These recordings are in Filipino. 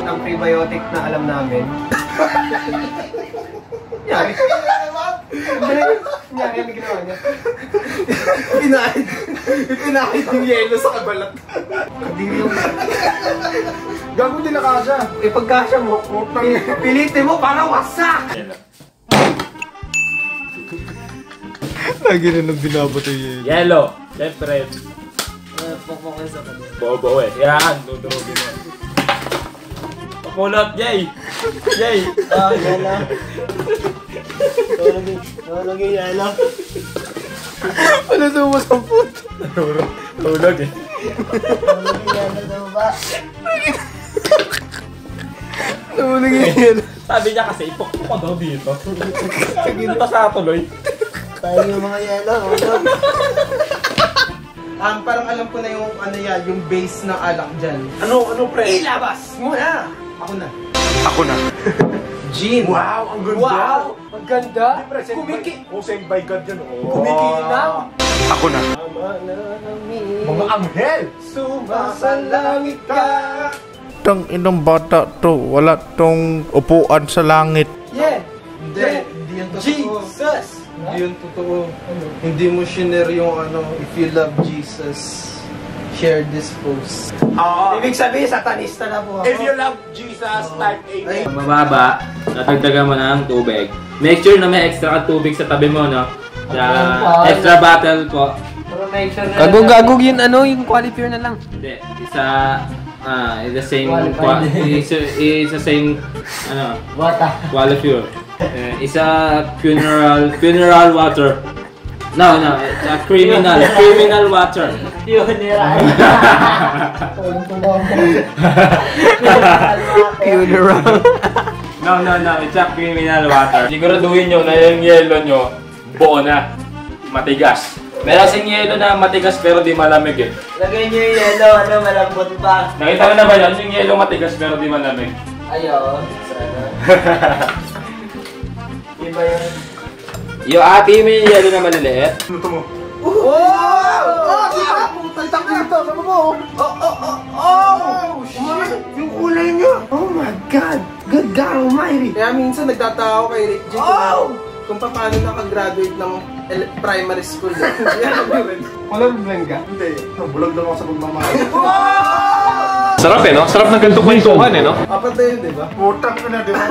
Ang prebiotic na alam namin. Yari. Yari ang ginawa niya. Pinahid yung yelo sa kabalat. Kadiri yung... Gago din na kasya. Ipagkasya mo, pilitin mo para wasak! Lagi na nang binabato yung yelo. Yellow, left, right. Pokpokin sa kanila. Bobo eh. Yan, dudurugin mo. Pakulot, Jay! Jay! Ah, yala. Tulog yung yala. Ano sumasampot? Tulog eh. Tulog yung yala daw ba? Tulog yung yelo. Sabi niya kasi, ipokpok ko daw dito. Ginta sa tuloy. Tayo yung mga yala. Parang alam ko na yung ano yan, yung base ng alak dyan. Ano pre? Ilabas mo na! Ako na. Gin! Wow, ang ganda. Wow! Ang ganda! Send by God yan. Kumikinang! Ako na. Mga anghel! Sumasalangit ka! Tang inang bata to, wala tong upuan sa langit. Yeah! Hindi yan totoo. Jesus! Hindi yun totoo. Hindi mo shinare yung ano, if you love Jesus, share this post. Ibig sabihin, satanista na po ako. If you love Jesus, type Ay. mababa, natagdagan mo ng tubig. Make sure na may extra ka tubig sa tabi mo, no? Extra bottle po. Pero make sure na... Gagog yun ano, yung qualifier na lang. Hindi, the same it's the same Wata. qualifier. Isa funeral water. No, it's a criminal water. Yun, nira. Funeral. No, it's a criminal water. Siguraduhin nyo na yung yelo nyo, buo na, matigas. Meron sing yelo na matigas pero di malamig eh. Lagay niyo yung yellow, malambot pa. Nakita ko na ba yan? Yung yelo matigas pero di malamig. Ayaw. Sana. Iba yun. Yung ate mo yung yelo na maliliit. Ano to mo? Oh! Tagtak dito! Sama mo! Oh! Shit! Yung kulay niya! Oh my God! Good God Almighty! Kaya minsan nagtatao kay Rick G. Kung paano nakagraduate ng primary school. Walang blend ka? Hindi. Bulag lang ako sa pagmamahal. Sarap eh, no? Sarap ng ganito kwentuhan eh, no? Apat na yun, di ba? Putang ina, di ba?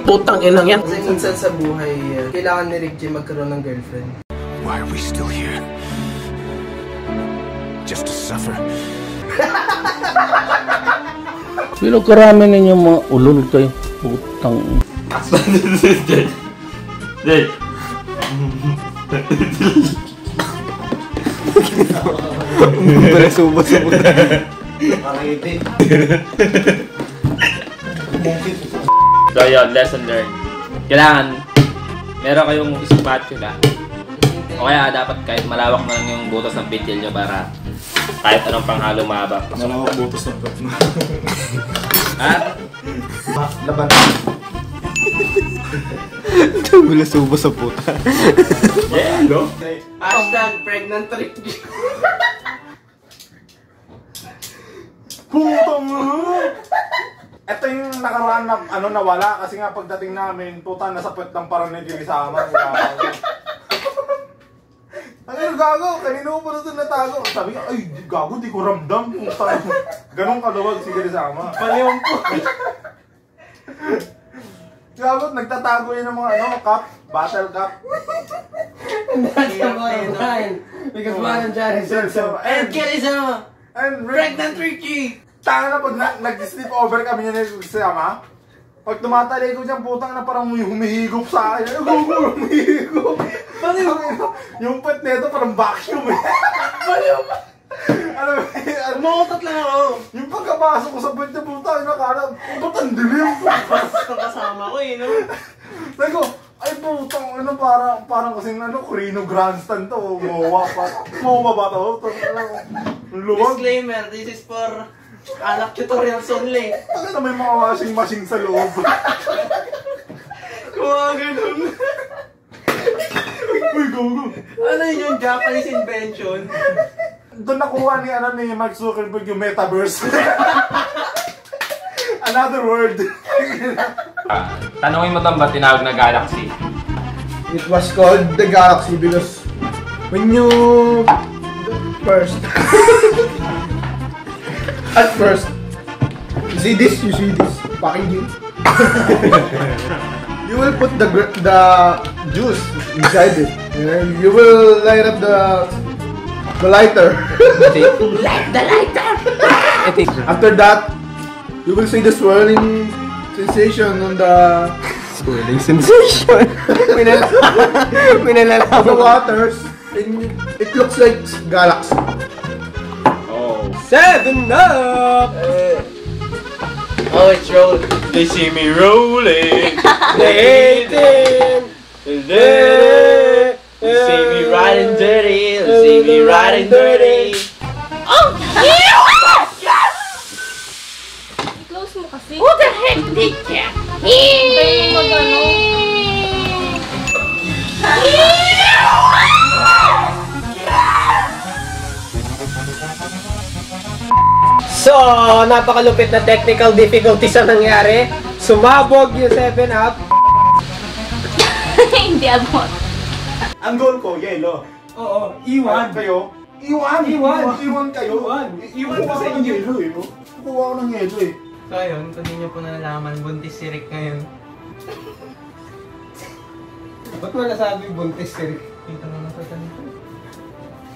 Putang inang yan. Kasi minsan sa buhay, kailangan ni Rick G magkaroon ng girlfriend. Why are we still here? Just to suffer? Pero karami ninyo mga ulol kayo. Putang. Jay! Subo sa puta. Pakiti. So yun, lesson learned. Kailangan, meron kayong spatula. O kaya dapat kahit malawak na lang yung butas ng pitil nyo para kahit anong panghalo mahaba. Malawak butos ng pet mo. At? Laban. Wala subo sa puta. Yeah, no? Hashtag pregnant Rick G. Putang mo! Ito yung nakaraan na nawala kasi nga pagdating namin, puta nasa puwet ng parang nagdilisama. Ano gago? Kanino po na ito natago? Sabi nga, ay gago, di ko ramdam. Ganong kaluwag si Dilisama. Paliwang po. Gago, nagtatago yun ng mga cup, battle cup. That's mo yun. Because one of Johnny said so. And Dilisama! And Pregnant Rick G! Tanga na pag nag-sleep over kami niya ni Dilisama, pag tumatali ko dyan, putang na parang humihigop sa akin. Ay, gago, humihigop. Yung pet nito parang vacuum eh. Alam mo, Umuutot lang ako. yung pagkapasok ko sa pet niya, putang na kanan, ba't ang dilim? Kasama ko eh, no? Sabi ko, ay putang, parang kasing Corino Grandstand to, mowa pa. Mowa ba to? Luwag. Disclaimer, this is for anak tutorials only. Ano na may mga washing machine sa loob? Kuha ganun. Uy, gago. Ano yun yung Japanese invention? doon nakuha ni Mark Zuckerberg yung metaverse. Another word. Tanungin mo tong ba't tinawag na galaxy? It was called the Galaxy because when you first at first you see this packaging. You will put the juice inside it. You will light up the lighter. Light the lighter! After that, you will see the swirling sensation on the Swirling sensation. Pinalalaman the waters, and it looks like galaxy. Oh. 7-Up! Oh, it's rolling. They see me rolling. They hate it. They see me riding dirty. They see me riding dirty. I-close mo kasi. Who the heck did that? Tayo mag-ano. So, napakalupit na technical difficulties ang nangyari. Sumabog yung 7-Up. Hindi abot. Ang goal ko, yellow. Oo, Iwan kayo. Iwan kayo. Iwan ko sa inyo. Yellow eh. Kukuha ko ng yellow eh. So ayun, kung hindi nyo po nalalaman, buntis si Rick ngayon. Ba't mo nasabi buntis si Rick? Dito naman sa tanito.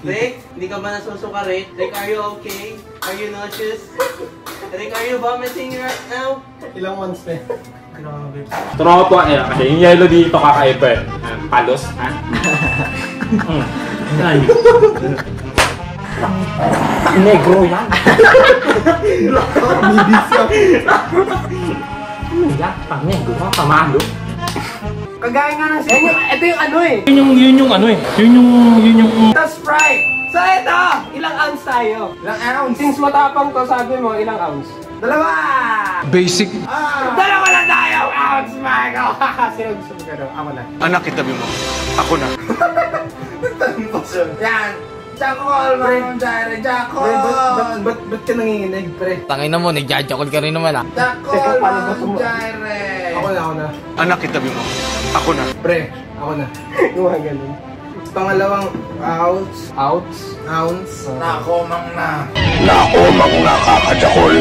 Rick, hindi ka ba nasusuka, Rick? Rick, are you okay? Are you nauseous? Rick, are you vomiting right now? Ilang months na? Grabe. Tropa eh, kasi yung yellow dito kakaiba eh. Palos, ha? Ay. Negro yan. Yan, pang negro ka, pamalo. Kagaya nga ng sa'yo. Ito yung ano eh. Yun yung ano eh. Yun yung... The Sprite. So ito, ilang ounce tayo? Ilang ounce? Since matapang to, sabi mo, ilang ounce? Dalawa! Basic. Dalawa lang tayo! Ounce, Michael! Sino gusto mo gano'n? Ako na. Anak, kitabi mo. Ako na. Yan! Jackal, Manong Jaire! Jackal! Ba't ka nanginginig, pre? Tangin na mo, nagjajakol ka rin naman ah. Jackal, Manong Jaire! Ako na. Anak, kitabi mo. Ako na. Pre, ako na. Yung mga ganun. Pangalawang ounce. Ounce? Nakomang na. Nakumang nakakajakol.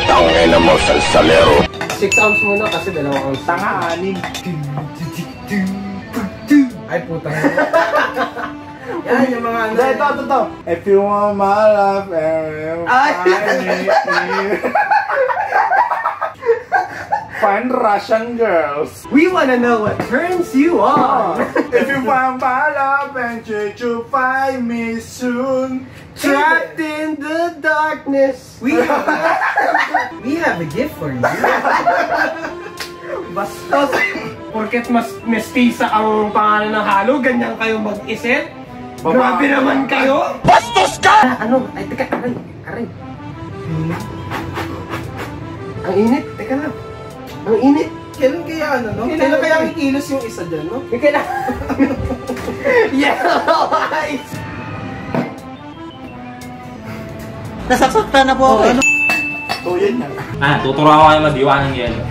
Tangina mo, salsalero. 6 ounce muna kasi 2 ounce. Tanga, anim. Ay, putang. Yan, yung mga ano. Ito. If you want my love, find Russian girls. We wanna know what turns you on. If you find my love and you find me soon. Trapped in the darkness. We have a gift for you. Bastos. Porket mas mestiza ang pangalan ng halo, ganyan kayo mag-isip. Grabe naman kayo. Bastos ka! Ano? Ay, teka, aray. Ang init. Teka lang. Ang init. Kailan kaya ano, no? Kailan kaya ikilos yung isa dyan, no? Yung kailangan. Yellow eyes. Nasasaktan na po ako. So, yan yan. Tuturuan ko kayo madiwa ng yelo.